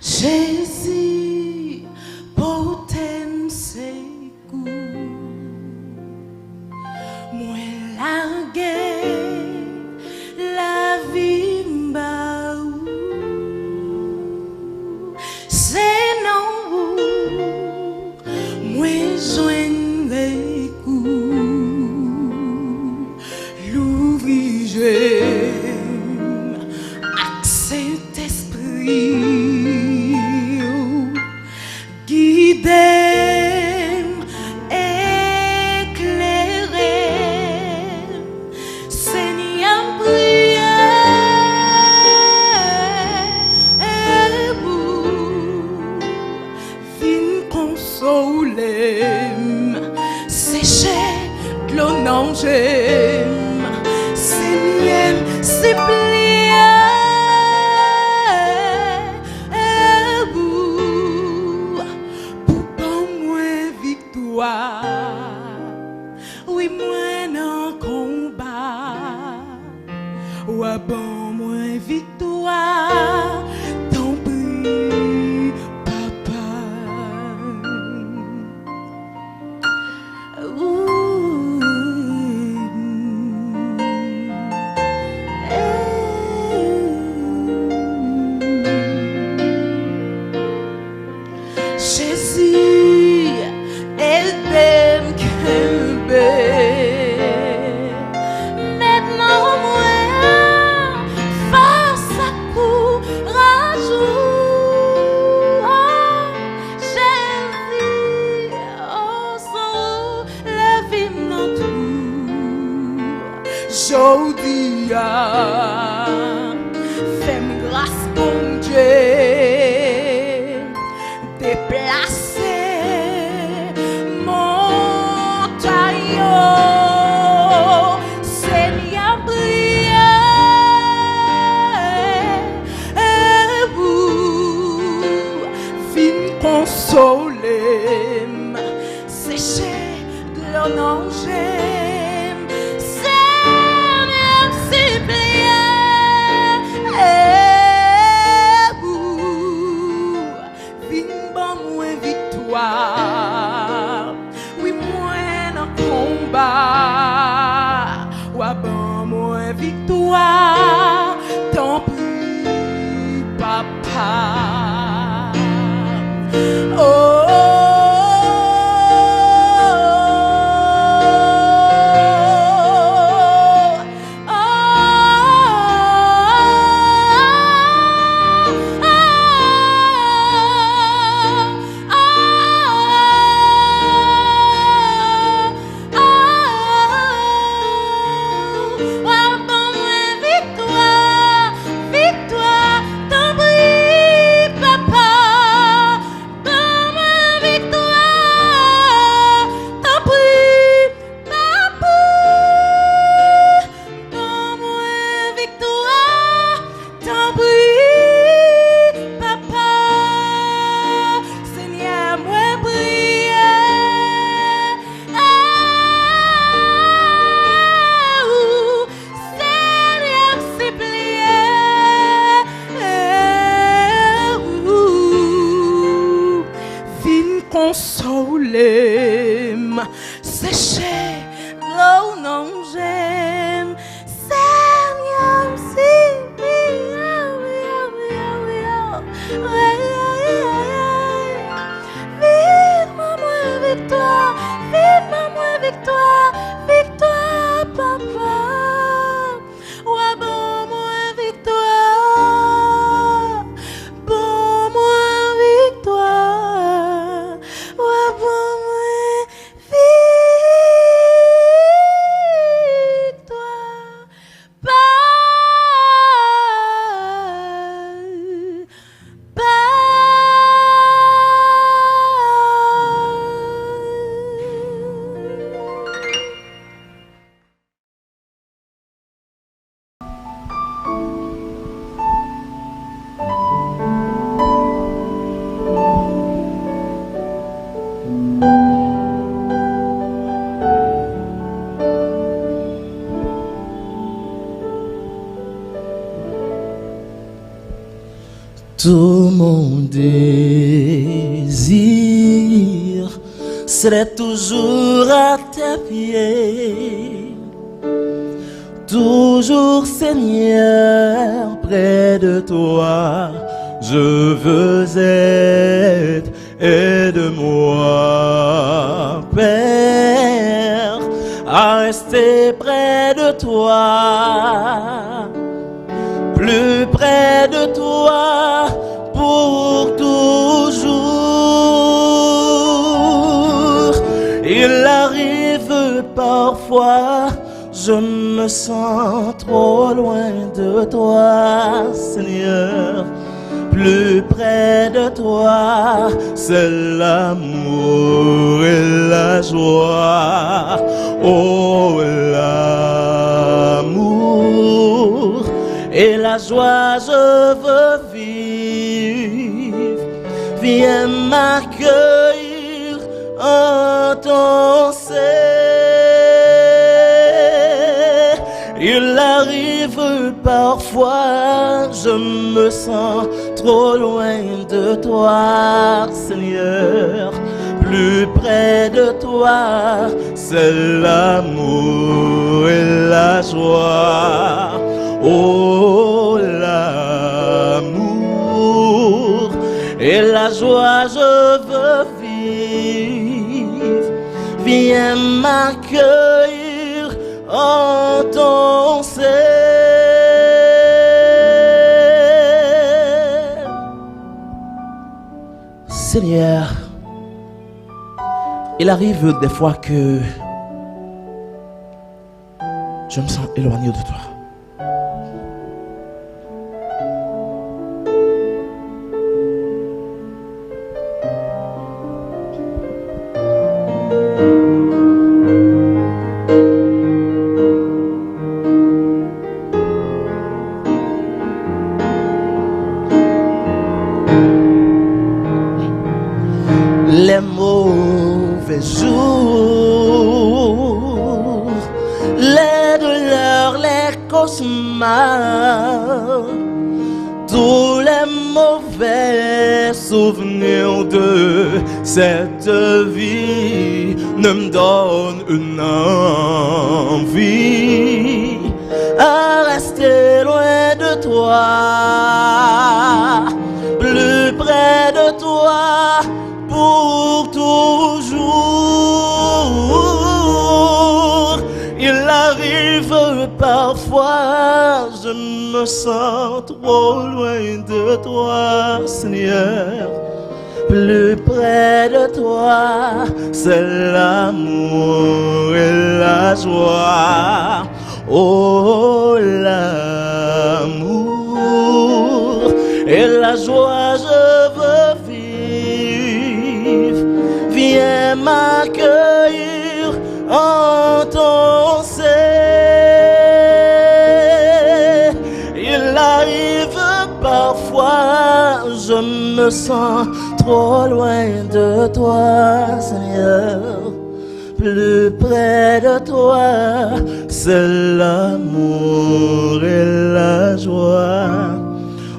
Jésus, portem ses coups, moi largué la vie m'baou, c'est non moi joindrai coup, l'ouvrir accent esprit. Sécher de l'eau non j'aime, c'est mien, c'est plié pour bon moi victoire, oui moi dans combat, ou à bon moi victoire, tant pis papa. Jésus, aide-moi maintenant moi face à courage. Oh, Jésus, oh sans la vie non tout. J'odie fais-moi grâce mon Dieu. Déplacer mon taillot, Seigneur, priez vous, vin consoler, sécher de l'eau non j'aime, Seigneur, s'il victoire, oui moi dans combat, ou à bon moi victoire, tant pis papa. Oh. Consoler, sécher l'eau non j'aime, Seigneur. Tout mon désir serait toujours à tes pieds, toujours Seigneur près de toi. Je veux être, aide-moi, Père, à rester près de toi, plus près de toi pour toujours. Il arrive parfois, je me sens trop loin de toi, Seigneur. Plus près de toi, c'est l'amour et la joie. Oh, l'amour et la joie, je veux vivre. Viens m'accueillir en ton sein. Il arrive parfois, je me sens trop loin de toi, Seigneur. Plus près de toi, c'est l'amour et la joie. Oh, l'amour et la joie, je veux vivre. Viens m'accueillir en ton sein. Seigneur, il arrive des fois que je me sens éloigné de toi. Les mauvais jours, les douleurs, les cauchemars, tous les mauvais souvenirs de cette vie ne me donnent une envie à rester loin de toi, plus près de toi pour toujours. Il arrive parfois, je me sens trop loin de toi, Seigneur. Plus près de toi, c'est l'amour et la joie. Oh, l'amour et la joie, je veux vivre. Viens m'accueillir en ton sein. Il arrive parfois, je me sens trop loin de toi, Seigneur. Plus près de toi, c'est l'amour et la joie.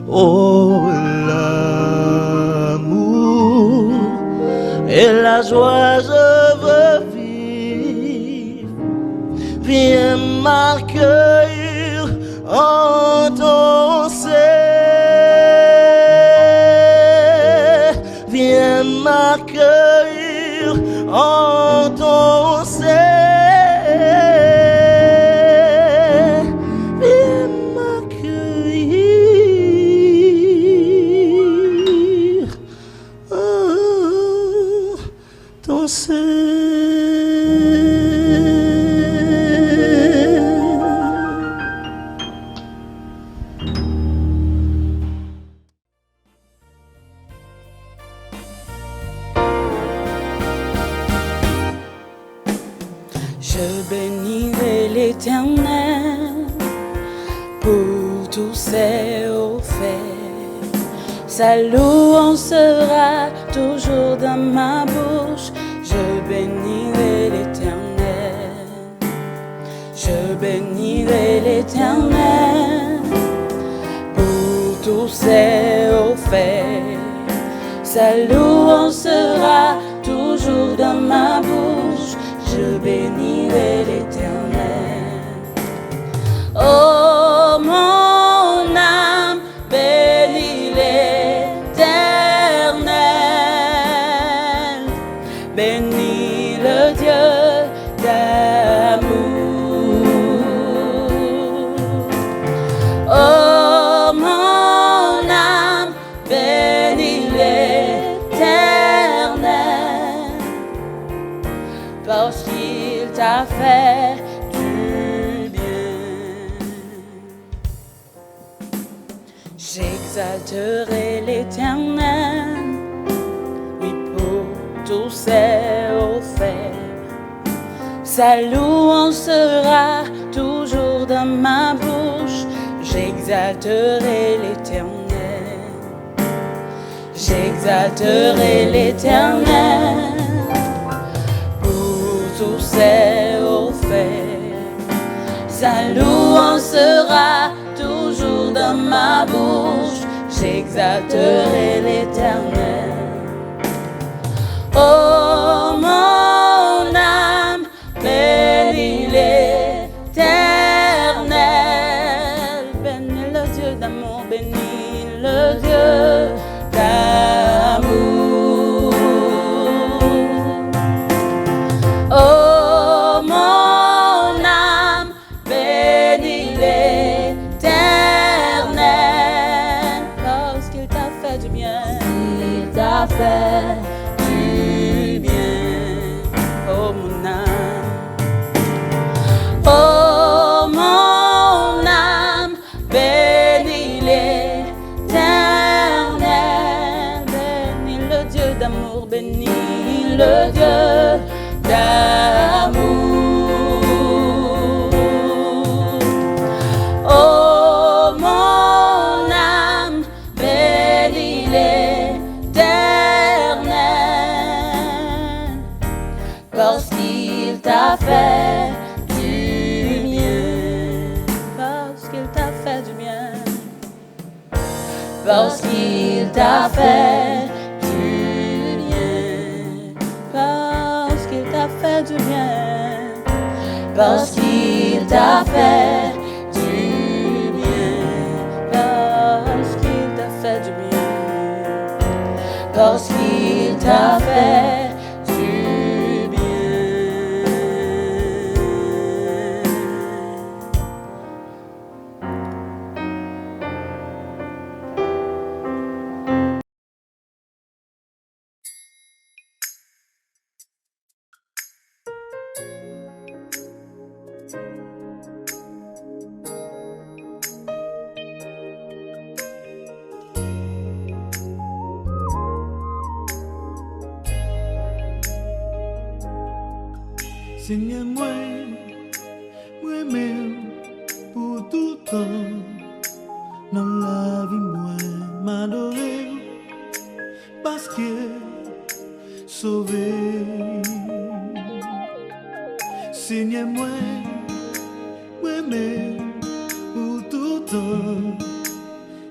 Oh, l'amour et la joie, je veux vivre. Viens m'accueillir en ton sein. Viens m'accueillir en ton sein. Viens m'accueillir en ton sein. Je bénirai l'Éternel pour tous ses hauts faits. Sa louange sera toujours dans ma bouche. Je bénirai l'Éternel. Je bénirai l'Éternel pour tous ses hauts au fait. Sa louange sera toujours dans ma bouche, je bénirai l'Éternel. Oh mon âme, bénis l'Éternel, bénis le Dieu d'amour. Oh mon âme, bénis l'Éternel, parce qu'il t'a fait du bien. J'exalterai l'Éternel, oui, pour tous ses hauts faits. Sa louange sera toujours dans ma bouche, j'exalterai l'Éternel. J'exalterai l'Éternel pour tous ses hauts faits. Sa louange sera toujours dans ma bouche, j'exalterai l'Éternel. Oh mon âme, bénis l'Éternel, bénis le Dieu d'amour, bénis le Dieu d'amour. Oh mon âme, bénis l'Éternel, parce qu'il t'a fait du bien, il t'a fait du bien. Oh mon âme, oh mon âme, bénis l'Éternel, bénis le Dieu d'amour, bénis le Dieu d'amour. Oh mon âme, bénis l'Éternel, parce qu'il t'a fait du bien, parce qu'il t'a fait du bien, parce qu'il t'a fait du bien, parce qu'il t'a fait du bien, parce qu'il t'a fait du bien, parce qu'il t'a fait du bien, parce qu'il t'a fait du bien. Seigneur, moi même pour tout temps, dans la vie, moi m'adorer, parce que sauvé. Seigneur, moi même pour tout temps,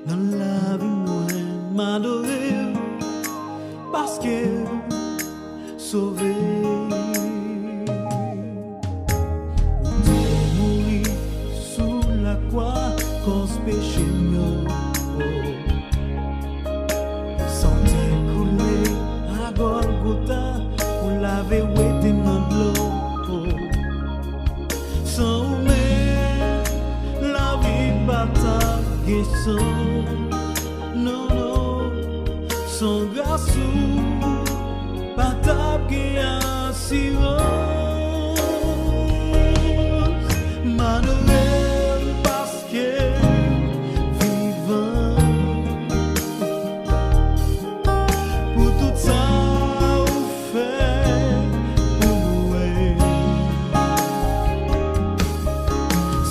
dans la vie, moi m'adorer, parce que sauvé. Cause péché mieux, santé coulé à Golgotha pour laver ouété dans l'eau. Sans mais la vie bataille sans non non, sans grâce bataille assurance Manuel parce que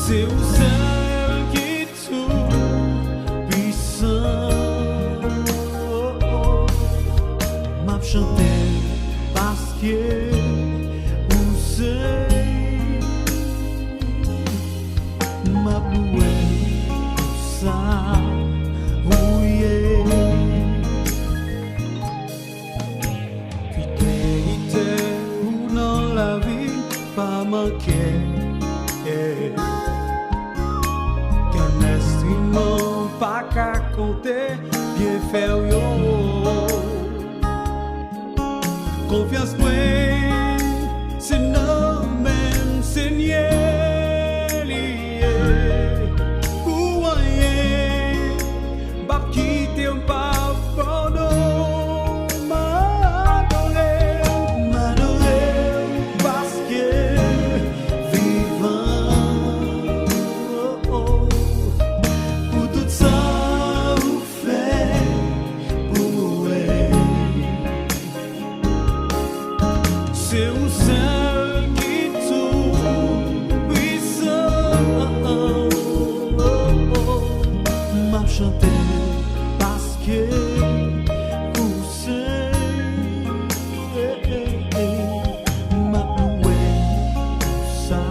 c'est où celle qui tout puissant. M'a chanté parce que pas qu'à compter, bien faire yo. Confiance moi, c'est non même Seigneur lié. Pour rien, pas quitter un pas pardon, m'adorer parce que vivant, pour tout ça vous fait pour c'est où seul qui tout puissant m'a chanté parce que vous savez m'a loué ça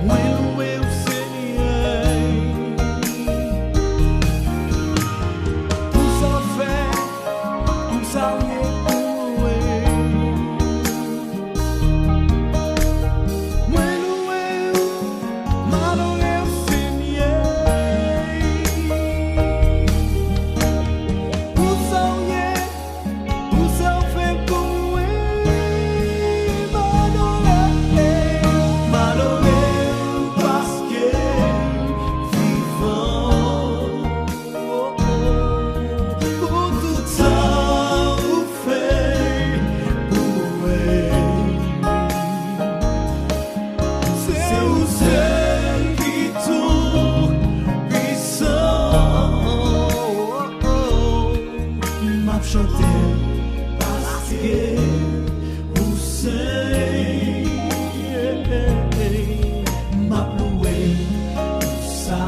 m'a loué au Seigneur. Chanter parce que vous savez m'a loué ça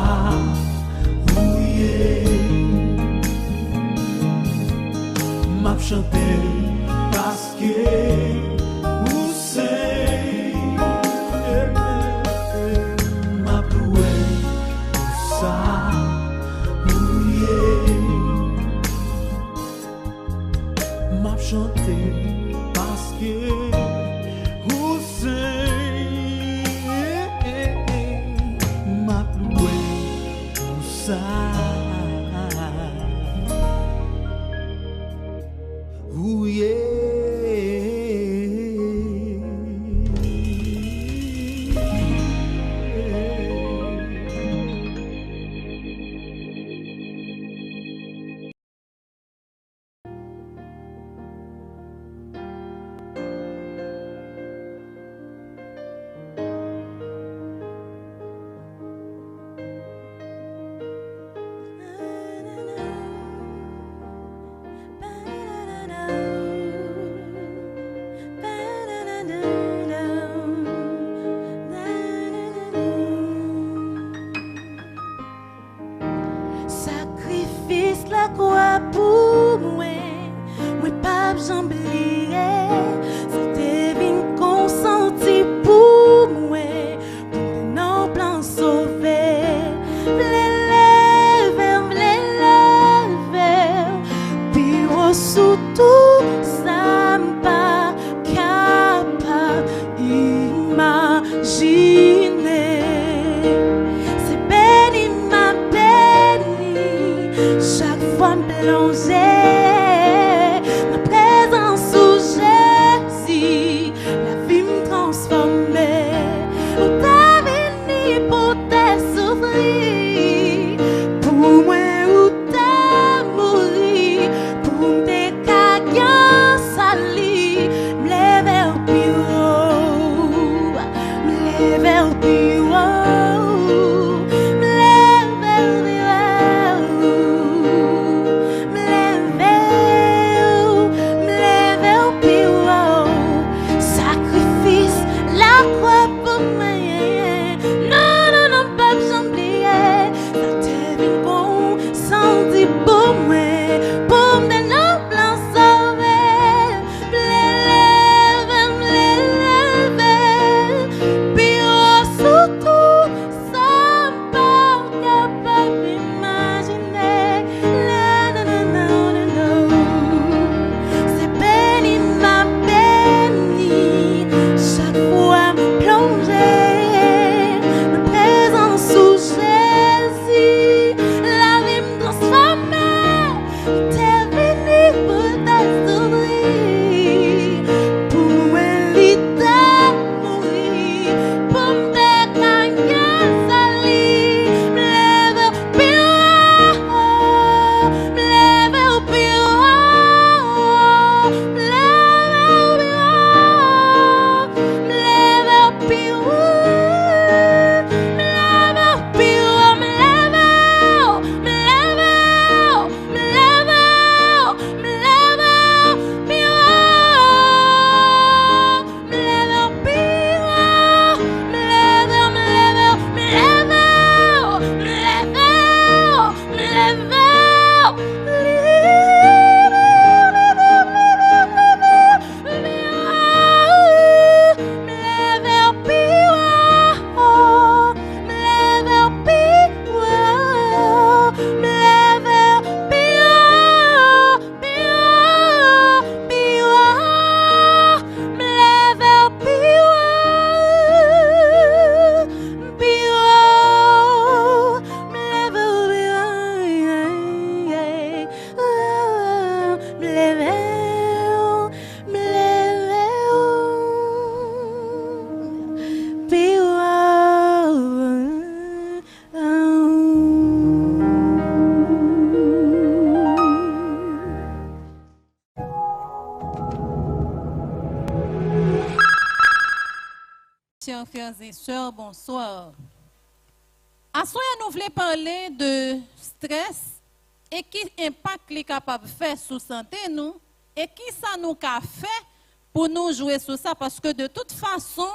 m'a chanter parce que vous savez m'a loué ça m'a chanté parce que vous savez m'a loué pour ça. Ooh, yeah. Sacrifice la croix pour moi, moi pas j'en oublier. C'était bien consenti pour moi, pour non plan sauver. M'lever, puis sous tout ça m'pas capable. chers frères et sœurs, bonsoir. À ce moment, nous voulons parler de stress et qui impact les capables de faire sur la santé nous et qui ça nous a fait pour nous jouer sur ça parce que de toute façon,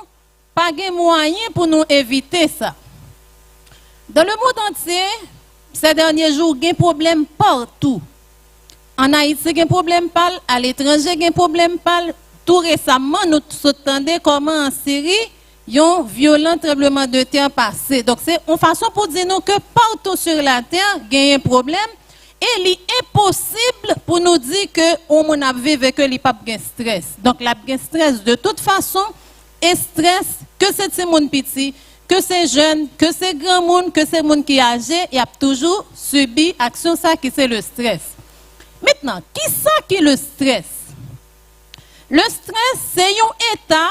pas de moyen pour nous éviter ça. Dans le monde entier, ces derniers jours, il y a des problèmes partout. En Haïti, il y a des problèmes partout, à l'étranger, il y a des problèmes partout. Tout récemment, nous entendons comment en Syrie, il y a un violent tremblement de terre passé. Donc, c'est une façon pour dire nous que partout sur la terre, il y a un problème. Et il est impossible pour nous dire que on a vécu que il n'y a pas de stress. Donc, la stress de toute façon, et stress, que c'est ces gens petits, que c'est jeunes, que c'est grand monde, que c'est monde qui est âgé, il a toujours subi action ça qui c'est le stress. Maintenant, qui ça qui est le stress? Le stress, c'est un état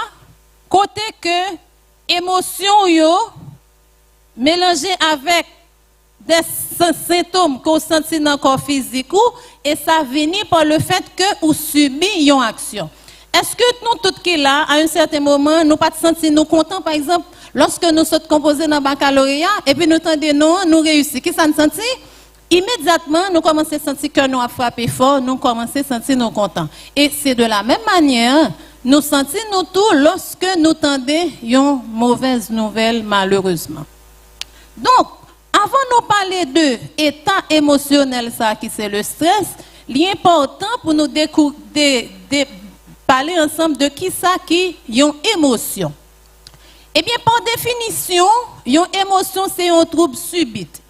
côté que émotion yo mélangé avec des symptômes qu'on sentit dans le corps physique et ça vient par le fait que vous subissez une action. Est-ce que nous tous qui là à un certain moment nous pas sentir nous contents par exemple lorsque nous sommes composés dans le baccalauréat et puis nous tendez nous réussissons. Qui ça nous sentit? Immédiatement, nous commençons à sentir que nous a frappé fort, nous commençons à sentir nous contents. Et c'est de la même manière, nous sentons nous tout lorsque nous tendons une mauvaise nouvelle, malheureusement. Donc, avant de parler de l'état émotionnel, ça qui c'est le stress, il est important pour nous parler ensemble de qui ça qui est une émotion. Eh bien, par définition, une émotion, c'est un trouble subite.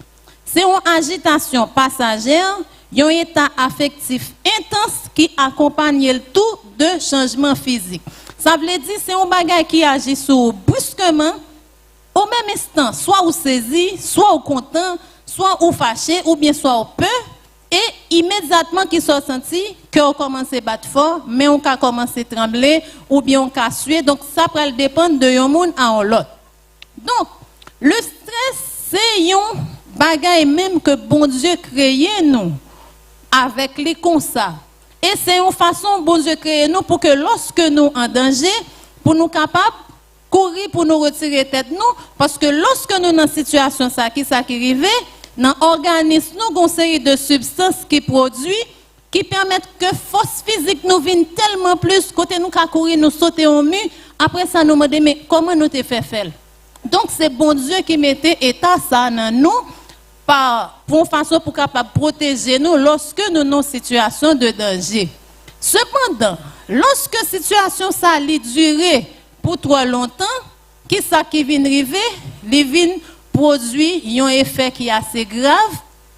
C'est une agitation passagère, un état affectif intense qui accompagne le tout de changements physiques. Ça veut dire c'est un bagage qui agit sur brusquement, au même instant, soit ou saisi, soit ou content, soit ou fâché, ou bien soit ou peur, et immédiatement qui soit senti que on commence à battre fort, mais on a commencé à trembler, ou bien on a suer. Donc ça peut dépendre de un monde à l'autre. Donc le stress c'est un bagay même que bon Dieu créé nous avec les comme ça. Et c'est une façon bon Dieu créé nous pour que lorsque nous en danger, pour nous capables courir pour nous retirer tête nous parce que lorsque nous dans situation ça qui arrive dans l'organisme nous avons une série de substances qui produit qui permettent que force physique nous vienne tellement plus côté nous qu'à courir nous sauter au mur après ça nous demander mais comment nous te fait faire. Donc c'est bon Dieu qui mettait état ça dans nous pour une façon pour capable protéger nous lorsque nous sommes en situation de danger. Cependant, lorsque la situation ça dure pour trop longtemps, qui ça qui vient arriver? Les vins produit un effet qui est assez grave,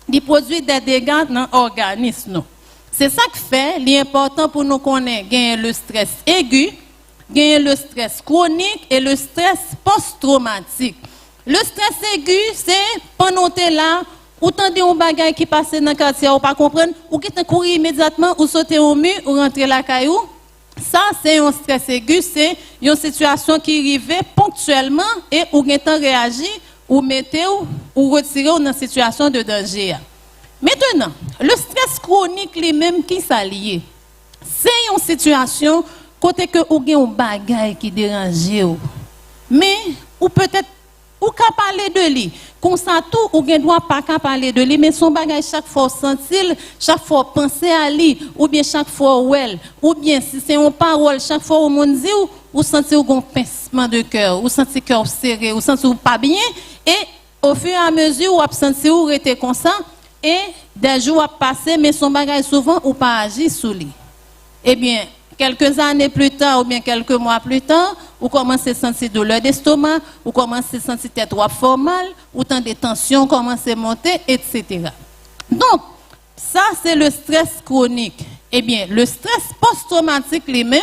il produit des dégâts dans l'organisme. C'est ça qui fait l'important pour nous connaître le stress aigu, le stress chronique et le stress post-traumatique. Le stress aigu, c'est pendant que là, ou tendez un bagage qui passe dans le quartier, ou pas comprendre, ou qui te courir immédiatement, ou sauter au mur, ou rentrer la caillou. Ça, c'est un stress aigu, c'est une situation qui arrive ponctuellement et ou vous réagir, ou mettez ou retirez dans une situation de danger. Maintenant, le stress chronique lui-même qui s'allie, c'est une situation côté que ou gen un bagay qui dérange mais ou peut-être ou ka parler de lui comme ça tout ou gen doit pas ka parler de lui mais son bagay chaque fois sentir chaque fois penser à lui ou bien chaque fois ou bien si c'est une parole chaque fois au monde dit ou sentir un pincement de cœur ou sentir cœur serré ou sentir pas bien et au fur et à mesure ou sentir ou rester comme ça et des jours à passer mais son bagay souvent ou pas agir sur lui. Eh bien quelques années plus tard ou bien quelques mois plus tard, vous commencez à sentir douleur d'estomac, vous commencez à sentir tête trop fort mal, ou tant de tensions commencent à monter, etc. Donc, ça c'est le stress chronique. Eh bien, le stress post-traumatique lui-même,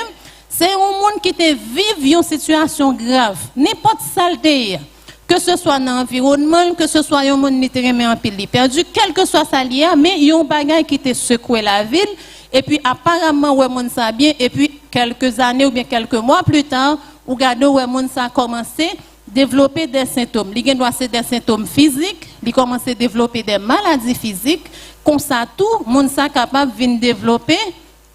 c'est un monde qui te vit une situation grave, n'importe saleté, que ce soit dans l'environnement, que ce soit un monde qui te remet en pile perdu, quel que soit sa lié, mais il y a un bagage qui te secoue la ville. Et puis apparemment ouais moun ça bien et puis quelques années ou bien quelques mois plus tard ou gade ouais moun ça commencé développer des symptômes. Il doit c'est des symptômes physiques, il commence à développer des maladies physiques comme ça tout moun ça capable vinn développer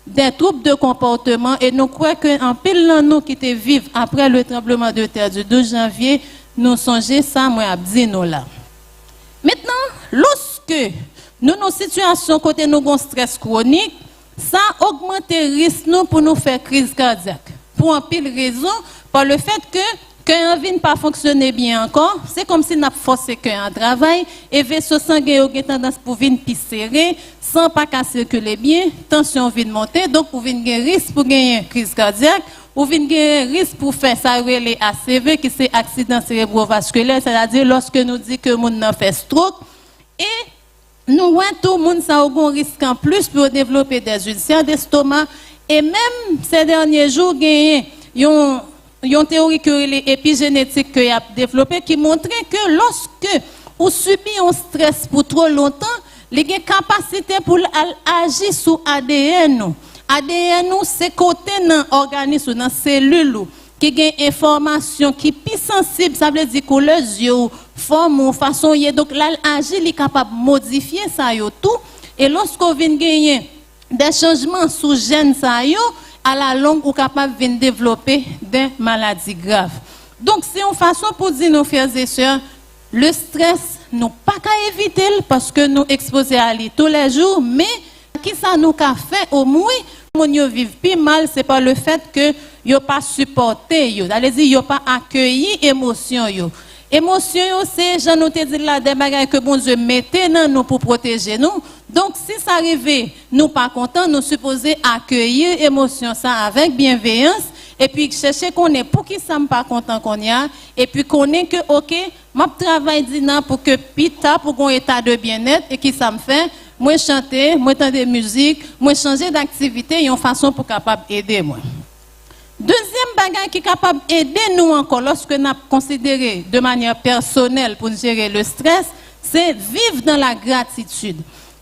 des troubles de comportement et nous croyons qu'en pile dans nous qui te vivent après le tremblement de terre du 12 janvier, nous songeons ça, moi, à dire nous là. Maintenant, lorsque nous avons une situation côté nous avons stress chronique, ça augmente le risque nous pour nous faire crise cardiaque. Pour un pile raison, par le fait que quand ne pas fonctionner bien encore, c'est comme si nous avons forcé un travail et le vaisseau sanguin a tendance pour venir plus serré, sans pas circuler bien, tension vient monter, donc pour venir risque pour gagner une crise cardiaque, ou venir risque pour faire ça les ACV qui c'est accident cérébrovasculaire, c'est-à-dire lorsque nous dit que moun nan fait stroke et nous voyons tout le monde ça a un risque en plus pour développer des ulcères d'estomac et même ces derniers jours gagné une théorie que l'épigénétique que a développée qui montrait que lorsque on subit un stress pour trop longtemps, il y a une capacité pour agir sur ADN. ADN, c'est côté dans l'organisme, dans la cellule, qui a une information qui est plus sensible, ça veut dire que les yeux, forme ou façon, donc là, l'agir, il est capable de modifier ça tout. Et lorsqu'on vient gagner des changements sous gène, ça à la longue, on est capable de développer des maladies graves. Donc, c'est une façon pour dire, nos frères et sœurs, le stress, nous pas qu'à éviter parce que nous exposons à lui tous les jours, mais qui ça nous a fait au moins, nous vivons plus mal, c'est pas le fait que yo pas supporté, allez-y, yo pas accueilli émotion yo. Émotion c'est j'en nous te dit là des bagages que bon Dieu mettait dans nous pour protéger nous. Donc si ça arrive, nous pas contents, nous supposés accueillir émotion ça avec bienveillance et puis chercher qu'on est pour qui ça me pas content qu'on y a et puis qu'on est que OK, m'a travail dina pour que pita pour qu'on état de bien-être et qui ça me fait moi chanter, moi entendre musique, moi changer d'activité, une façon pour capable aider moi. Deuxième bagage qui est capable d'aider nous encore lorsque nous considéré de manière personnelle pour gérer le stress, c'est vivre dans la gratitude.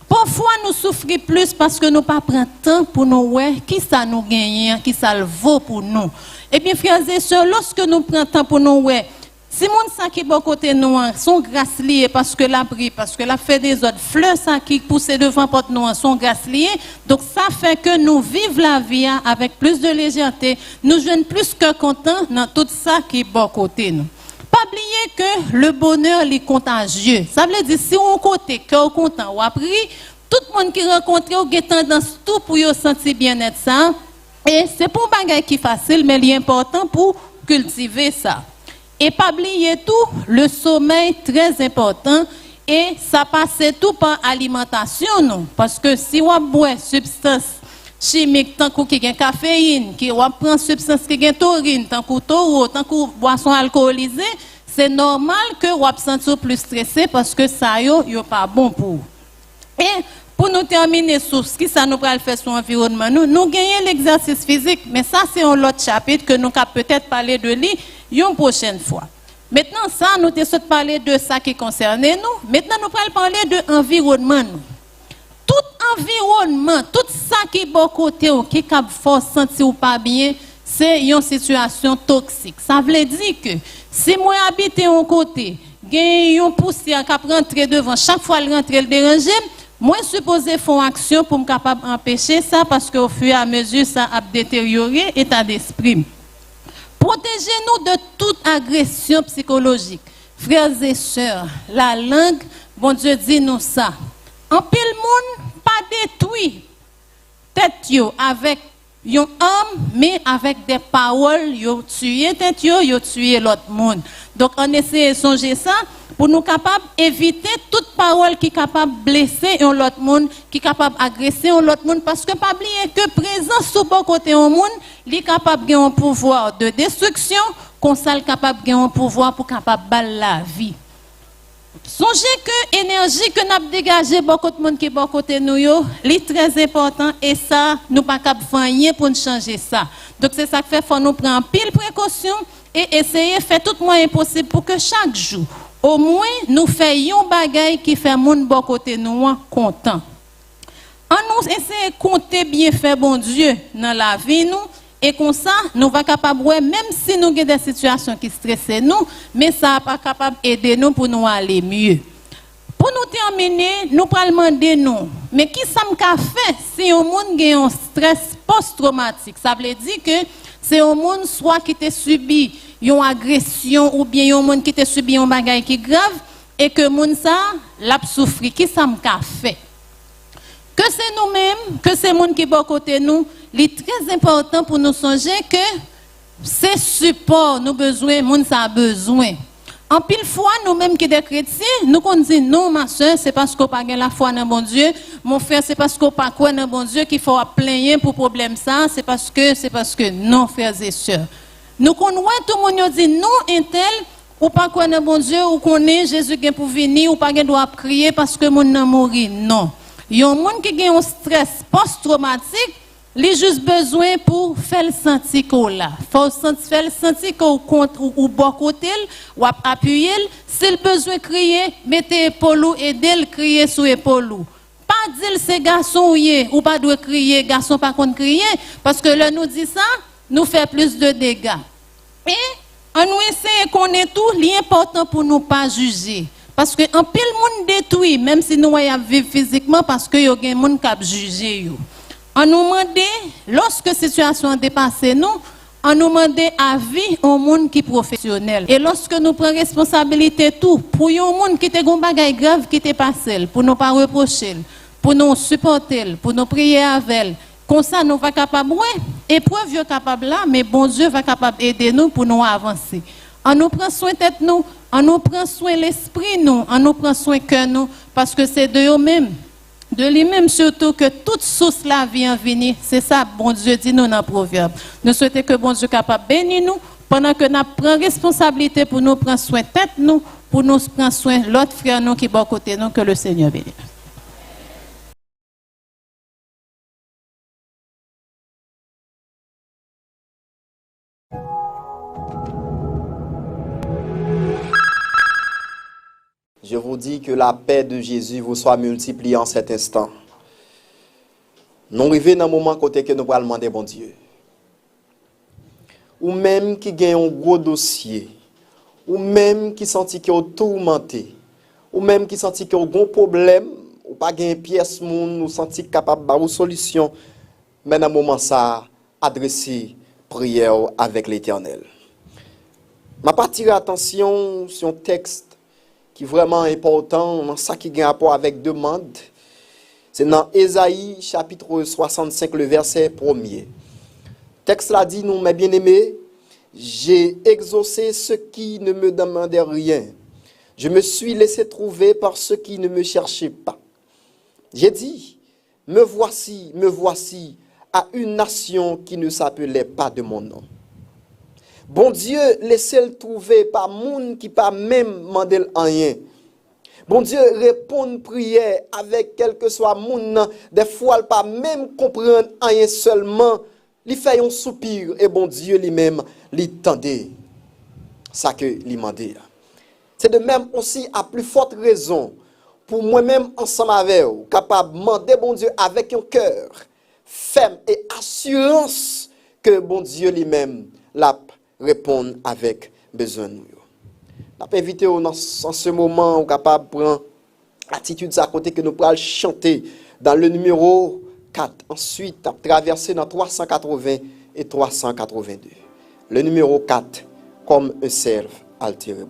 Parfois nous souffrons plus parce que nous pas prendre temps pour nous voir qui ça nous gagne, qui ça le vaut pour nous. Et bien frères et sœurs, lorsque nous prenons temps pour nous voir si moun sa qui bon côté nous sont grâce liées parce que la pris parce que la fait des autres fleurs ça qui poussent devant porte nous sont grâce liées donc ça fait que nous vivons la vie avec plus de légèreté nous joignons plus que content dans tout ça qui bon côté nous pas oublier que le bonheur est contagieux ça veut dire si on côté cœur content ou appris tout le monde qui rencontre ou a tendance tout pour yo sentir bien-être ça et c'est pour bagay qui facile mais il est important pour cultiver ça. Et pas oublier tout, le sommeil très important et ça passe tout par alimentation non parce que si on boit substance chimique tant que qui a caféine, qui on prend substance qui a taurine, tant que taureau, tant que boisson alcoolisée, c'est normal que on se sente plus stressé parce que ça yo pas bon pour. Et pour nous terminer sur ce qui ça nous va faire sur l'environnement, nous gagnons l'exercice physique, mais ça c'est un autre chapitre que nous allons peut-être parler de lui une prochaine fois. Maintenant, ça, nous avons parlé de ça qui concerne nous. Maintenant, nous allons parler de l'environnement. Tout environnement, tout ça qui est bon côté, qui est fort sentir ou pas bien, c'est une situation toxique. Ça veut dire que si moi habite un côté, il y a une poussière qui rentre devant, chaque fois elle rentre, elle dérange, moi supposé faire action pour me capable empêcher ça parce qu'au fur et à mesure, ça a détérioré l'état d'esprit. Protégez-nous de toute agression psychologique. Frères et sœurs, la langue, bon Dieu dit nous ça. En pile monde, pas détruit tête yo avec une âme, mais avec des paroles, yo tué tête yo tué l'autre monde. Donc on essaie de songer ça pour nous capables éviter toute parole qui est capable de blesser un autre monde, qui est capable d'agresser un autre monde, parce que pas oublier que présence sur bon côté un monde, il est capable de un pouvoir de destruction, qu'on soit capable de un pouvoir pour capable de la vie. Songez que l'énergie que nous avons dégagée beaucoup de monde qui est bon côté nous est très important et ça nous pas capable faire rien pour changer ça. Donc c'est ça qui fait faut nous prendre pile précaution et essayer de faire tout le moyen possible pour que chaque jour au moins nous fassions un bagage qui fait monde bon côté nous content. En nous essayer de compter bien fait bon Dieu dans la vie nous et comme ça nous va capable même si nous avons des situations qui stressent nous mais ça pas capable aider nous pour nous aller mieux. Pour nous terminer, nous pourrons demander nous. Mais qui ça me fait si un monde a un stress post-traumatique? Ça veut dire que c'est un monde soit qui a subi une agression ou bien un monde qui a subi un bagage qui est grave et que monde ça l'a souffri. Qui ça me fait? Que c'est nous-mêmes, que c'est le monde qui est à côté de nous, il est très important pour nous songer que c'est support, nous besoin, monde ça a besoin. En pile fois, nous-mêmes qui sommes des chrétiens, nous disons non, ma soeur, c'est parce qu'on n'a pas la foi dans bon Dieu. Mon frère, c'est parce qu'on n'a pas quoi dans bon Dieu qu'il faut plaindre pour problème ça. C'est parce que, non, frères et sœurs. Nous connaissons tout le monde dit non, un tel, ou pas quoi dans bon Dieu, ou qu'on est Jésus qui est pour venir, ou pas qui doit crier parce que mon n'a mourir. Non. Il y a un monde qui a un stress post-traumatique. Il a juste besoin pour faire le sentir qu'il là. Il faut faire le sentir ou bon côté, ou appuyer. S'il besoin de crier, mettez épaule ou aidez-le crier sur épaule. Pas dire c'est garçon ou pas doit crier, garçon pas contre crier, parce que là nous dit ça, nous fait plus de dégâts. Et on nous essaie qu'on est tout, l'important pour nous pas juger. Parce que en pile monde détruit, même si nous vivons physiquement, parce que y a des gens qui jugent. On nous demande, lorsque la situation a dépassé nous, on nous demande avis au monde qui est professionnel. Et lorsque nous prenons responsabilité tout, pour un monde qui te gon bagay grave qui te passé, pour nous pas reprocher, pour nous supporter, pour nous prier avec, comme ça nous va capable épreuve est capable là, mais bon Dieu va capable aider nous pour nous avancer. On nous prend soin de tête nous, on nous prend soin l'esprit nous, on nous prend soin cœur nous, parce que c'est de eux-mêmes. De lui-même surtout que toute source la vie en venir, c'est ça bon Dieu dit nous dans le proverbe. Nous souhaitons que bon Dieu capable bénir nous pendant que nous prenons responsabilité pour nous prendre soin de tête nous, pour nous prendre soin de l'autre frère nous qui est à côté nous, que le Seigneur bénisse. Je vous dis que la paix de Jésus vous soit multipliée en cet instant. Nous arrivons dans un moment côté que nous allons demander bon Dieu. Ou même qui gagne un gros dossier, ou même qui sentit qu'il est tourmenté, ou même qui sentit qu'il y a un gros problème, ou pas gagne pièce moun, ou sentit capable de solution, mais dans un moment ça, adresser prière avec l'Éternel. Je vais attirer attention sur un texte qui est vraiment important, dans ça qui a rapport avec demande. C'est dans Ésaïe, chapitre 65, le verset 1er. Le texte là dit, nous, mes bien-aimés, j'ai exaucé ceux qui ne me demandaient rien. Je me suis laissé trouver par ceux qui ne me cherchaient pas. J'ai dit, me voici à une nation qui ne s'appelait pas de mon nom. Bon Dieu, laissez-le trouver par moun qui pas même demandé rien. Bon Dieu, répond prière avec quel que soit moun, des fois il pas même comprendre rien seulement, il fait un soupir et bon Dieu lui-même lui tendait ça que lui demandait. C'est de même aussi à plus forte raison pour moi-même ensemble avec vous, capable de demander bon Dieu avec un cœur ferme et assurance que bon Dieu lui-même l'a répondre avec besoin de nous. Je vais inviter dans ce moment ou capable de prendre l'attitude à côté que nous pourrons chanter dans le numéro 4. Ensuite, traverser dans 380 et 382. Le numéro 4, comme un cerf altéré.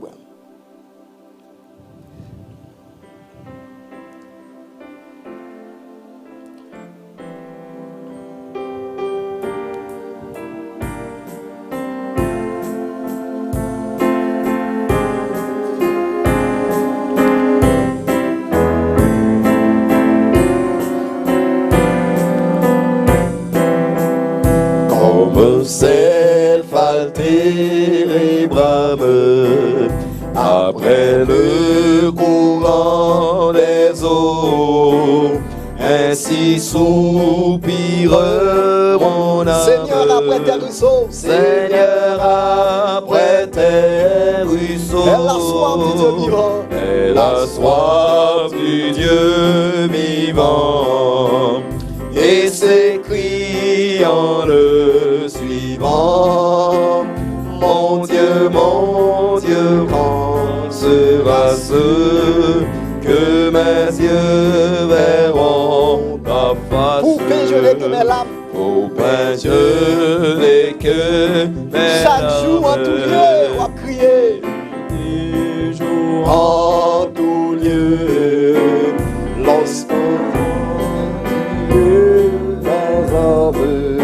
Self altéré brame après le courant des eaux, ainsi soupire mon âme. Seigneur après tes ruisseaux, Seigneur après tes ruisseaux, elle a soif du Dieu vivant, et ses cris en le suivant. Mon Dieu, quand sera ce que mes yeux verront ta face. Pour péjoler que mes larmes. Pour péjoler que mes Chaque jour en tout lieu, on va crier. En tout lieu, lorsqu'on les hommes,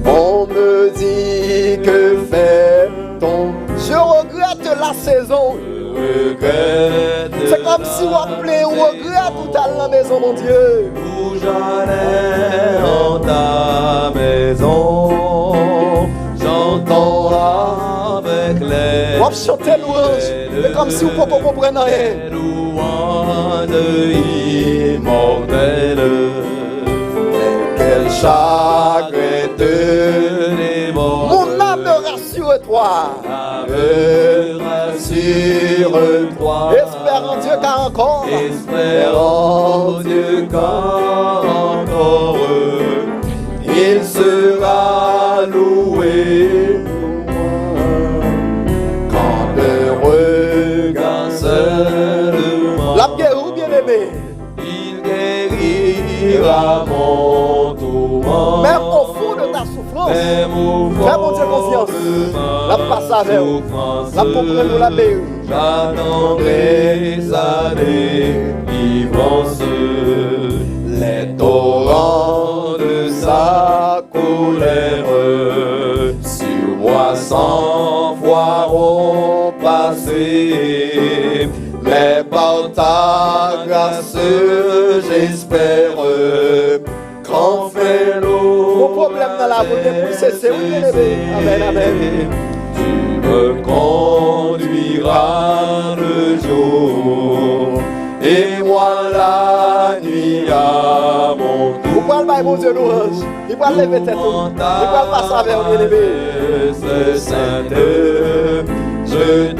on me dit que fait ton. Je regrette la saison. C'est comme si on appelait, on regrette tout à la maison, mon Dieu. Où j'allais en ta maison, j'entends avec les. On va chanter louange, mais comme si on ne comprenait rien. Louange immortelle, quel chagrin de démon. Mon âme rassure-toi. Rassure-toi. Espère en Dieu car encore. Espère en Dieu qu'encore il sera loué. Quand le regard seulement La guérou bien-aimé. il guérira mon tourment. Même au fond de ta souffrance, fais mon Dieu confiance. La passe avec vous. La comprendre la meilleure. J'attendrai sa délivrance, les torrents de sa colère sur moi 100 fois ont passé, mais par ta grâce j'espère qu'enfin l'eau. Mon problème dans la route est pour cesser. Oui, bien-aimé. Amen, amen. Tu me conduiras le jour et moi la nuit à mon tour. Vous pouvez le bailler, mon Dieu, louange. Il peut lever tête. Il peut passer avec vous, bien-aimé. C'est sainte, je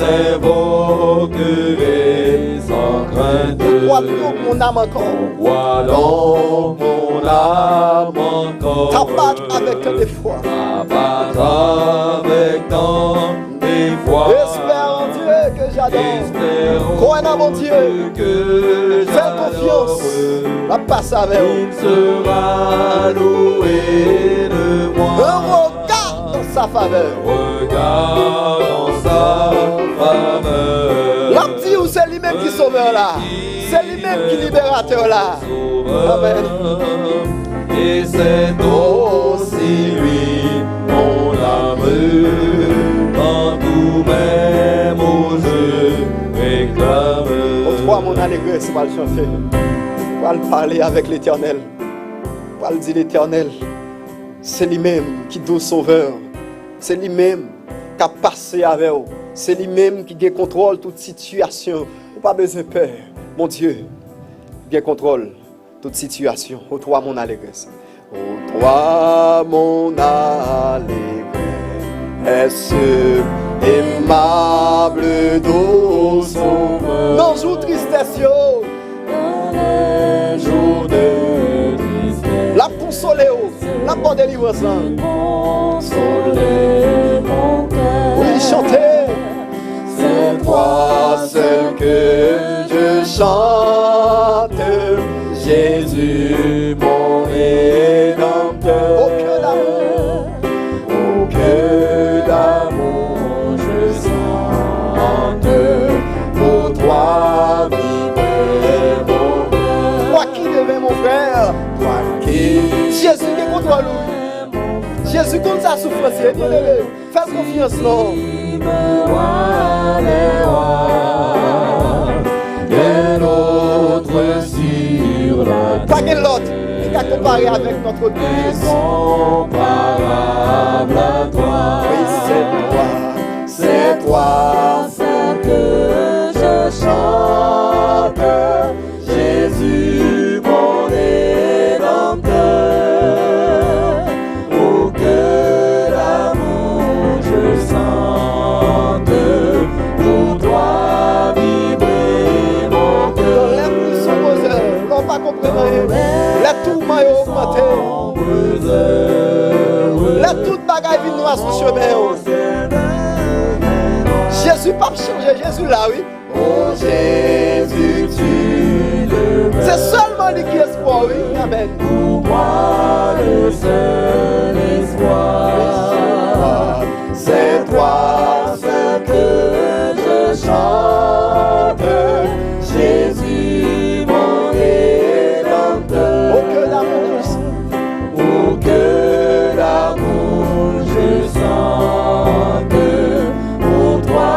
t'invoquerai sans crainte. Pourquoi donc mon âme encore? Pourquoi donc mon âme encore T'abattre avec tant d'efforts. abattre avec tant d'efforts. Espère en Dieu que j'adore. Crois en mon Dieu. Que Fais confiance. La passe avec vous. il sera loué de moi. Un regard dans sa faveur. Regarde en sa faveur. La petite ou c'est lui-même qui sauveur là. C'est lui-même qui libérateur là. Amen. Et c'est aussi lui, mon âme, dans tous mes mots je réclame. Autrefois mon allégresse va le chanter. Va le parler avec l'Éternel. Va le dire l'Éternel. C'est lui-même qui doit sauveur. C'est lui-même qui a passé avec vous. C'est lui-même qui a contrôle toute situation. Pas besoin de peur. Mon Dieu, bien contrôle toute situation. Ô toi mon allégresse. Ô toi mon allégresse, aimable doux sauveur. Non jour tristesse yo. Dans les jours de tristesse. La consoler, la bonne délivrance. Consoler mon cœur. Oui, chanter. C'est toi seul que je chante, Jésus mon rédempteur. Oh que d'amour, oh que d'amour je sente, pour toi vivre mon cœur. Toi qui devais mon frère, toi qui Jésus qui contre nous, Jésus contre sa souffrance, fais confiance non. Quel autre sur la terre, pas quel autre qui a comparé avec notre Dieu. Comparable à toi. Oui, c'est toi seul que je chante, Jésus mon rédempteur. Oh que l'amour je sente, pour toi vibrer mon cœur. Dans l'air plus sombre, l'on va comprendre la tourmente est augmentée. La toute bagaille vient nous à son chemin. Jésus pas changé, Jésus là, oui. Oh Jésus, tu le C'est seulement lui qui est espoir, oui. Amen. Pour moi, le seul espoir, c'est toi seul que je chante. Jésus, mon Rédempteur. Oh, que d'amour, Oh, que d'amour je sente. Pour toi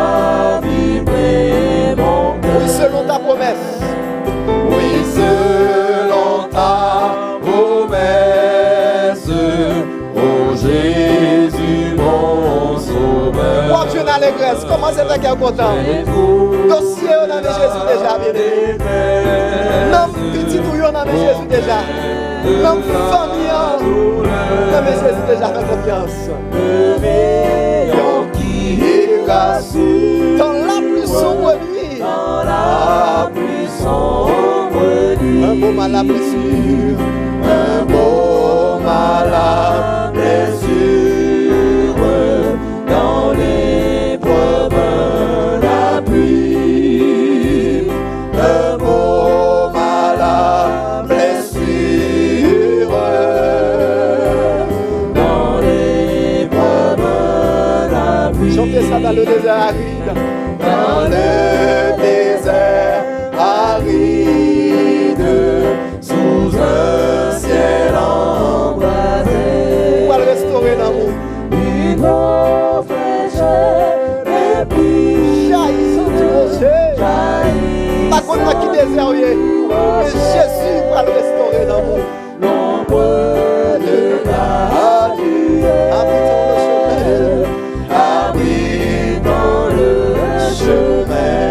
vibrer mon cœur. oui, selon ta promesse. Oui, selon ta promesse, oh Jésus mon sauveur. Moi, Dieu l'allégresse. Comment c'est ta guerre content? Dossier, on a mis Jésus déjà, bien aimé. Même petit touillon, on a mis Jésus déjà. Même famille, on a mis Jésus déjà, fais confiance. Le rayon qui rassure Dans la plus sombre nuit, dans la plus sombre nuit. un beau mal à blessure. Un beau mal à blessure, dans l'épreuve la pluie. Un beau mal à blessure, dans l'épreuve la pluie. Chantez ça dans le désert aride. Dans le désert aride, sous un ciel embrasé, Pour le restaurer l'amour. une eau fraîche et puis Jaillissant du rocher. jaillit Pas contre qui désert, oui. Mais Jésus va le restaurer l'amour. l'ombre de la nuit, Habitant le chemin. habitant le chemin,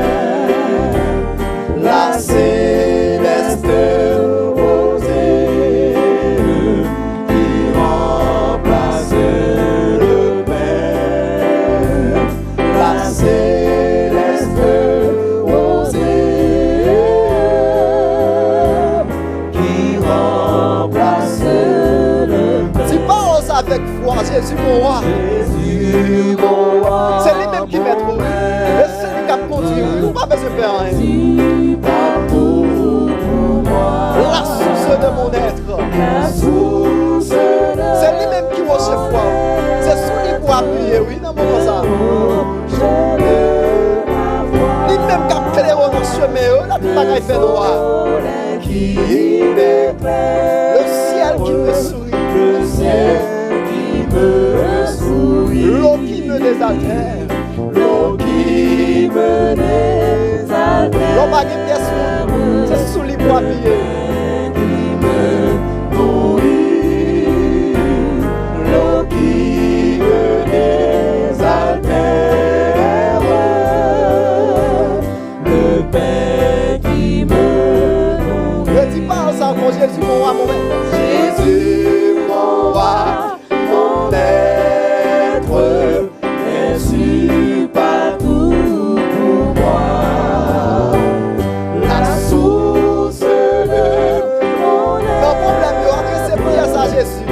la céleste rosée qui remplace le Père, la céleste rosée qui remplace le Père. Tu parles avec foi, Jésus mon roi. Jésus mon roi, C'est lui-même qui met trop. Et c'est lui qui a conduit. Nous pas besoin de faire rien. partout pour moi, La source de mon être. la source de C'est lui-même qui roche foi. C'est sous lui pour appuyer, oui, dans mon ça. Lui-même qui a clairé dans le chemin, là, tout bagaille fait noir. qui m'éclaire, Le ciel qui me sourit. le ciel qui me sourit, L'eau qui me désaltère. l'eau qui me désaltère, L'eau pas de pièce, c'est sous lui pour appuyer. qui me nourrit, l'eau qui me désaltère, le pain qui me nourrit. Je dis pas ça encore, Jésus mon roi, mon maître. Jésus, mon roi, mon être, est su partout pour moi. La source de mon Dans le problème, adressez prière à Jésus.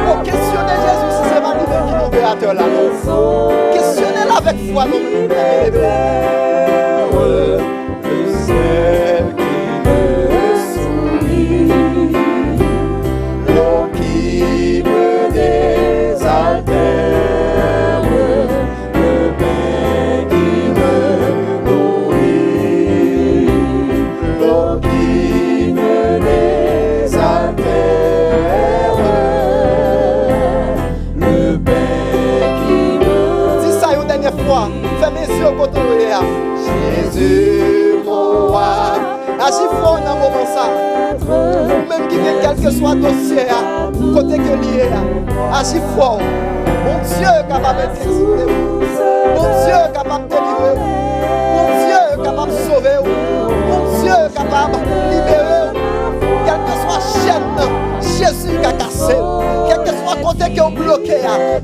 Pour questionner Jésus si c'est pas lui-même qui nous créateur là. Questionnez-le avec foi, non, le ciel qui me sourit, l'eau qui me désaltère, le pain qui me nourrit, l'eau qui me désaltère, le pain qui me Dis ça une dernière fois. Fais mes yeux au côté de là. Jésus, mon roi, Agis fort dans le moment ça. Même qui vient quel que soit dossier, côté que lié, agis fort. Mon Dieu est capable de t'exprimer. Mon Dieu est capable de délivrer. Mon Dieu est capable de sauver. Mon Dieu est capable de libérer. Quel que soit chaîne, Jésus qui a cassé. Quel que soit côté qui est bloqué,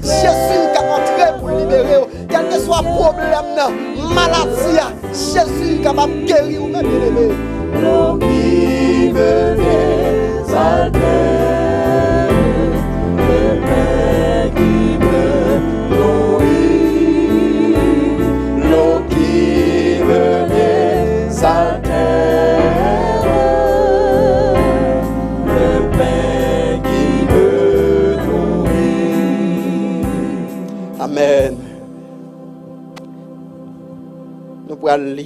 Jésus qui a entré pour libérer. Quel que soit problème, maladie, Jésus est capable de guérir ou même élever. l'eau qui me désaltère, le pain qui me nourrit, l'eau qui me désaltère, Amen. Nous pourrons lire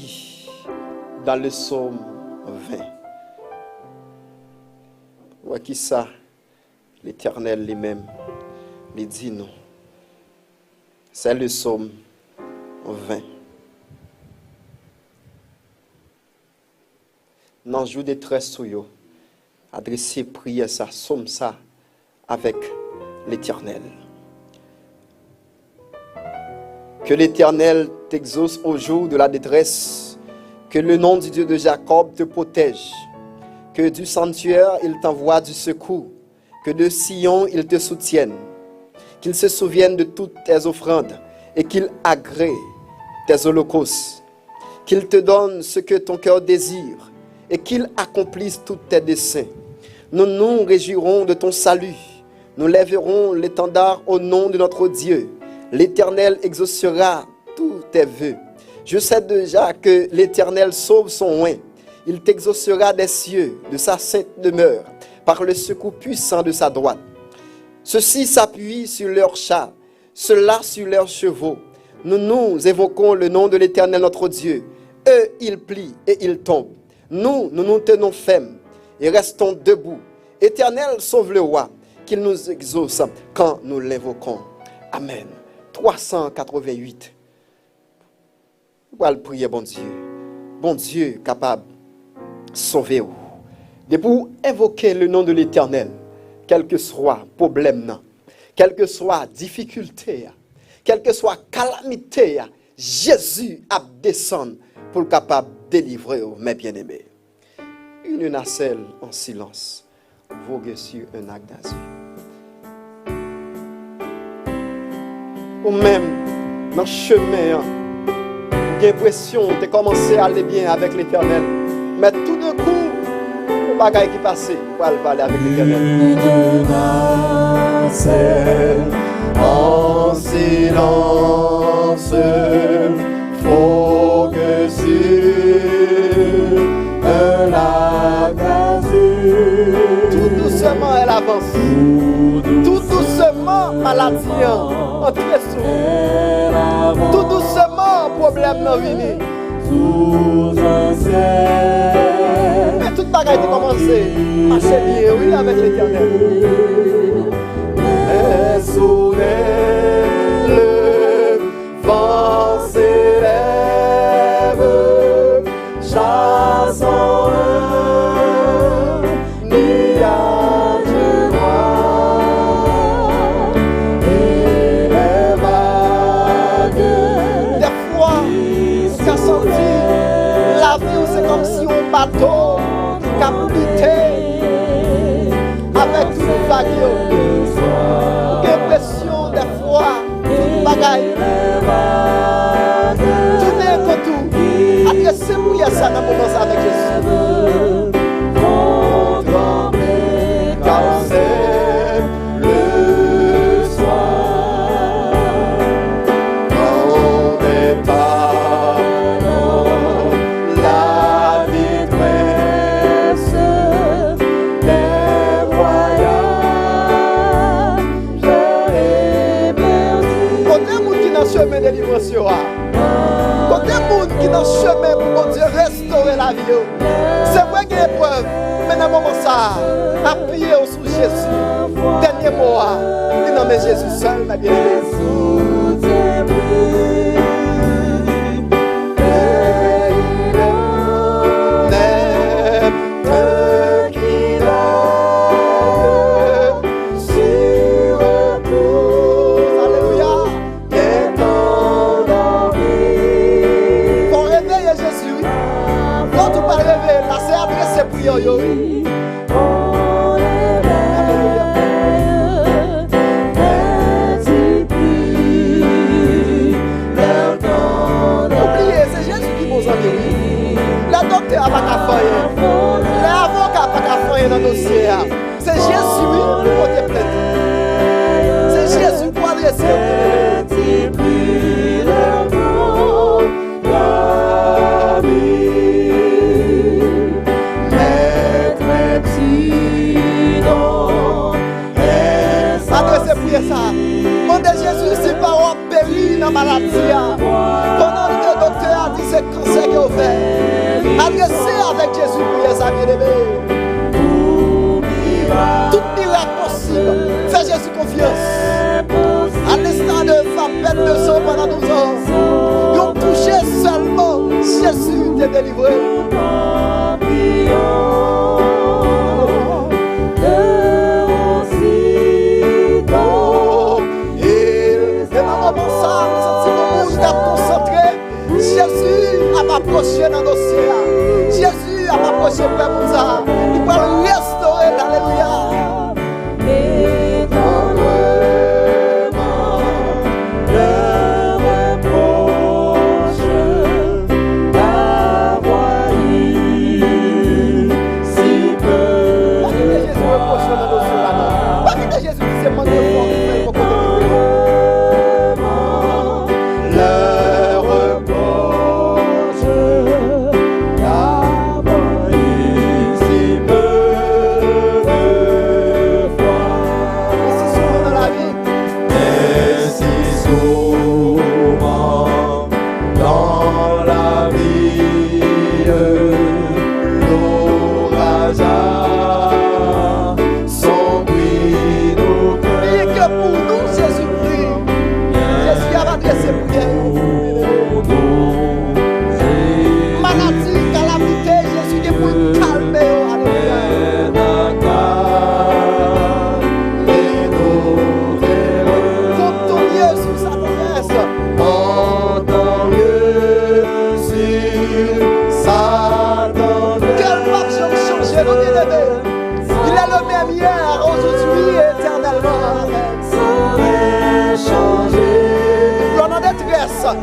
dans le psaume 20. Ouais, qui ça? L'Éternel lui-même, il dit non. C'est le psaume 20. Nan jour de détresse sou yo, adresser prière ça, somme ça avec l'Éternel. Que l'Éternel t'exauce au jour de la détresse, que le nom du Dieu de Jacob te protège, que du sanctuaire il t'envoie du secours, que de Sion il te soutienne, qu'il se souvienne de toutes tes offrandes et qu'il agrée tes holocaustes, qu'il te donne ce que ton cœur désire et qu'il accomplisse tous tes desseins. Nous nous réjouirons de ton salut. Nous lèverons l'étendard au nom de notre Dieu. L'Éternel exaucera tous tes vœux. Je sais déjà que l'Éternel sauve son oint. Il t'exaucera des cieux, de sa sainte demeure, par le secours puissant de sa droite. Ceux-ci s'appuient sur leurs chars, ceux-là sur leurs chevaux. Nous évoquons le nom de l'Éternel notre Dieu. Eux, ils plient et ils tombent. Nous nous tenons fermes et restons debout. Éternel, sauve le roi, qu'il nous exauce quand nous l'invoquons. Amen. 388. On va le prier, bon Dieu. Bon Dieu, capable de sauver vous. Et pour invoquer le nom de l'Éternel, quel que soit le problème, quelle que soit la difficulté, quelle que soit la calamité, Jésus a descendu pour le capable de délivrer mes bien-aimés. Une nacelle en silence vogue sur un acte d'azur. Ou même dans le chemin, j'ai l'impression de commencer à aller bien avec l'Éternel. Mais tout d'un coup, le bagage qui passe, pour aller avec l'Éternel. Une nacelle en silence vogue sur un lac d'azur. Tout doucement, elle avance. Tout doucement, maladie entre sous. Tout doucement, problème n'a venu. Sous un ciel. Mais toute bagaille a commencé à se lier, oui, avec l'Éternel. Mais soudain, le vent s'élève, chassant un nuage noir, et les vagues. Des fois, on a senti la vie, c'est comme si un bateau capité avec une vague. J'ai l'impression des fois, toute bagaille. Tout n'est que tout. Adressez-vous à ça dans le moment avec Jésus. Car c'est le soir, quand départs la détresse des voyages éperdus. Côté monde qui dans le chemin de délivrance, côté monde qui dans le chemin pour mon Dieu restaurer la vie. C'est vrai qu'il y a épreuve, mais dans le moment ça, appuyez sur Jésus. Dernier mot, il nomme Jésus seul, ma bien-aimée. Dans dossier, c'est Jésus pour te plaindre. C'est Jésus pour adresser. Adressez prier ça. Demandez Jésus, c'est parole. ou péri dans la maladie. Pendant que le docteur a dit c'est cancer qui est fait. Adressez avec Jésus prière sa bien-aimée. Tout miracle possible. Fais Jésus confiance. À l'instant de femme peine de sang pendant 12 ans. Ils ont touché seulement Jésus t'est délivré. Jésus a m'approché dans le dossier. Jésus a m'approché près de ça. Il va le restaurer. Alléluia.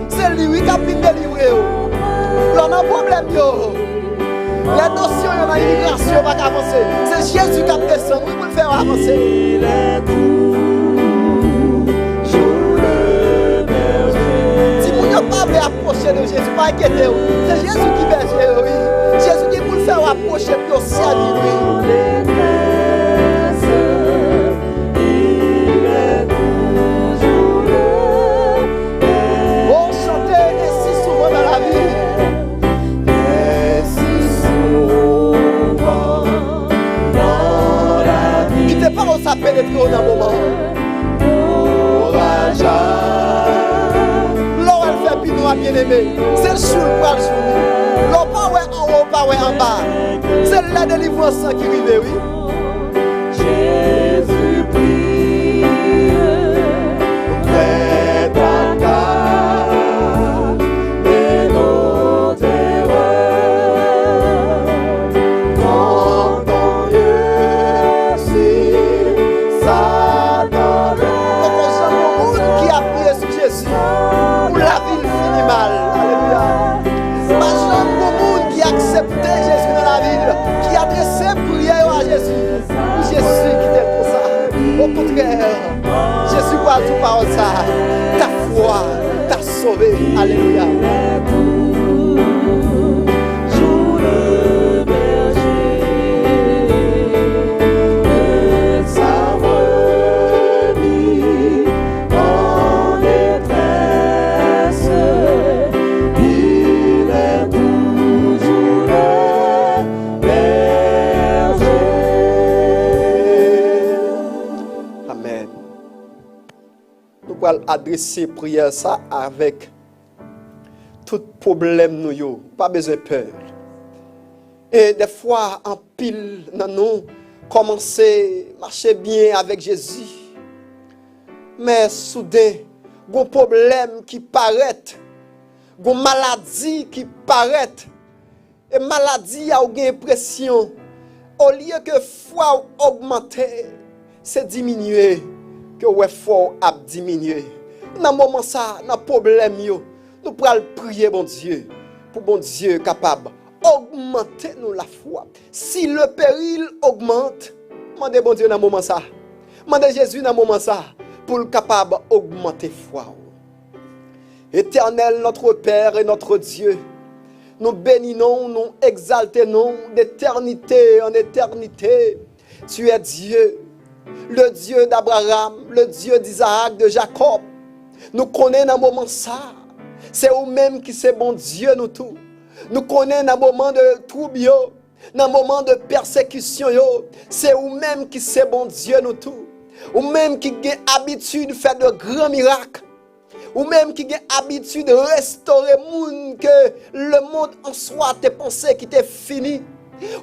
C'est lui qui a pu délivrer. L'on a un problème. La notion de l'immigration va avancer. C'est Jésus qui a descendu pour le faire avancer. Si vous n'avez pas approché de Jésus, pas inquiétez. C'est Jésus qui berger. Jésus qui vous le faire approcher puis aussi à lui. Ça pénètre dans un moment. L'or elle fait puis nous a bien aimé. C'est le jour pour le jour. L'or pas ouais en haut, pas ouais en bas. C'est la délivrance qui arrive, oui. Jésus prie. Près ta carte et nos terreurs. Pour la ville finit mal. Alléluia. Pas jamais pour monde qui acceptait Jésus dans la ville, qui adressait prière à Jésus. Jésus qui était comme ça. Au contraire, Jésus voit tout par ça. Ta foi t'a sauvé. Alléluia. Adresser prière ça avec tout problème nous yo, pas besoin de peur. Et des fois en pile dans nous commencer marcher bien avec Jésus. Mais soudain, gon problème qui paraît, gon maladie qui paraît. Et maladie a une impression au lieu que foi augmenter, c'est diminuer. Que ouais fort a diminué. Dans moment ça, dans problème yo, nous pral prier bon Dieu pour bon Dieu capable augmenter nous la foi. Si le péril augmente, mandez bon Dieu dans moment ça. Mandez Jésus dans moment ça pour le capable augmenter foi. Éternel notre Père et notre Dieu, nous bénissons, nous exaltons d'éternité en éternité. Tu es Dieu. Le Dieu d'Abraham, le Dieu d'Isaac, de Jacob. Nous connaissons dans moment ça. C'est vous-même qui c'est bon Dieu nous tout. Nous connaissons dans moment de trouble, dans moment de persécution, c'est vous-même qui c'est bon Dieu nous tout. Vous-même qui avez habitude de faire de grands miracles. Ou même qui a habitude de restaurer monde que le monde en soi te pensé qui était fini.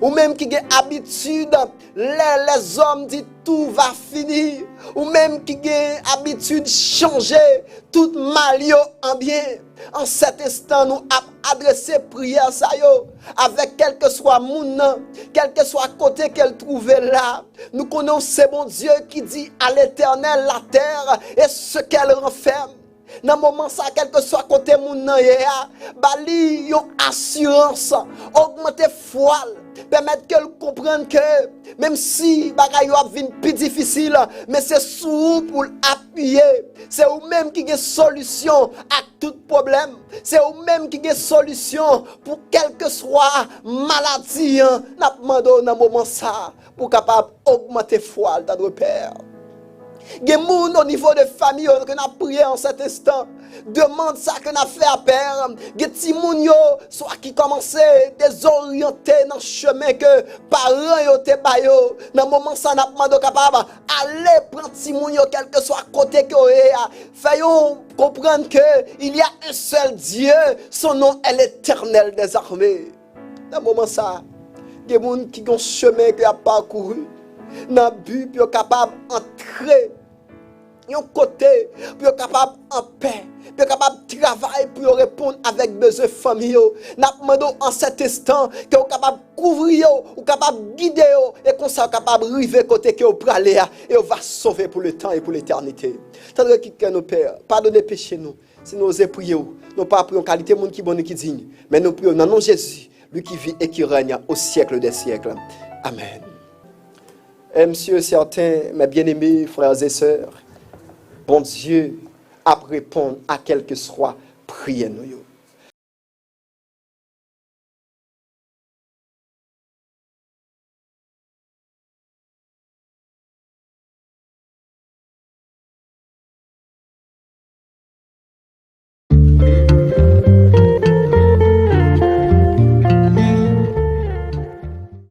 Ou même qui a habitude les hommes disent tout va finir. Ou même qui a habitude de changer tout mal en bien. En cet instant nous adresser prière ça yo avec quel que soit monde, quel que soit côté qu'elle trouvait là. Nous connaissons ce bon Dieu qui dit à l'Éternel la terre et ce qu'elle renferme. Dans le moment ça, quel que soit côté moun nan ye a, bali yon assurance, augmenter foi, permettre qu'elle comprenne que même si bagay yo ap vin plus difficile, mais c'est sous pour appuyer. C'est ou même qui a solution à tout problème. C'est ou même qui a solution pour quelle que soit maladie. N'a demandé dans moment ça pour capable augmenter foi dans notre Père. Il y a des gens au niveau de famille qui ont prié en cet instant. Demande ça que nous avons fait à père. Il y a des gens soit qui commençaient à désorienter dans le chemin que parents ont été. Dans le moment ça, nous avons demandé capable aller prendre des gens quel que soit côté que vous êtes. Faisons comprendre qu'il y a un seul Dieu. Son nom est l'Éternel des armées. Dans le moment ça, il y a des gens qui ont un chemin qui a parcouru. Dans le but pour être capable d'entrer un côté pour être capable en paix, pour être capable de travailler pour répondre avec besoin famille. Nous demandons en cet instant que vous capable de couvrir, ou capable de guider et qu'on soit capable de arriver côté que vous aller et on va sauver pour le temps et pour l'éternité. Tandis que nos pères, pardonnez péché nous. Si nous osons prier, nous pas prions en qualité de monde qui est bon et qui est digne, mais nous prions dans le nom de Jésus, lui qui vit et qui règne au siècle des siècles. Amen. Et monsieur, certains, mes bien-aimés frères et sœurs, bon Dieu a répondre à quel que soit prière nous.